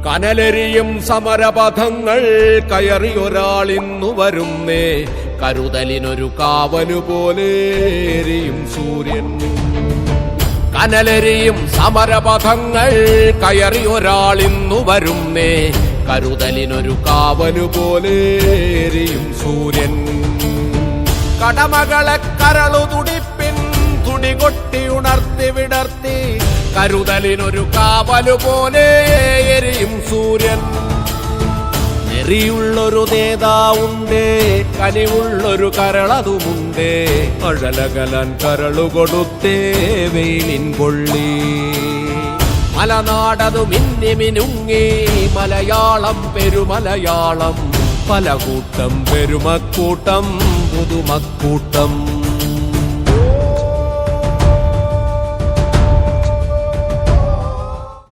കനലെരിയും സമരപഥങ്ങൾ കയറിയൊരാളിന്നു വരുന്നേ, കരുതലിനൊരു കാവലുപോലെ എരിയും സൂര്യൻ. കനലെരിയും സമരപഥങ്ങൾ കയറിയൊരാളിന്നു വരുന്നേ, കരുതലിനൊരു കാവലുപോലെ എരിയും സൂര്യൻ. കടമകളെ കരളു തുടിപ്പിൻ തുടികൊട്ടി ഉണർത്തി വിടർത്തി, കരുതലിനൊരു കാവലുപോലെ എരിയും സൂര്യൻ. നെറിയുള്ളൊരു നേതാവുണ്ടേ, കനിവുള്ളൊരു കരളതുമുണ്ടേ, അഴലകലാൻ കരളു കൊടുത്തേ വെയിലിൻ പൊള്ളി. മലനാടതു മിന്നി മിനുങ്ങി മലയാളം പെരുമലയാളം, പല കൂട്ടം പെരുമക്കൂട്ടം പുതുമക്കൂട്ടം.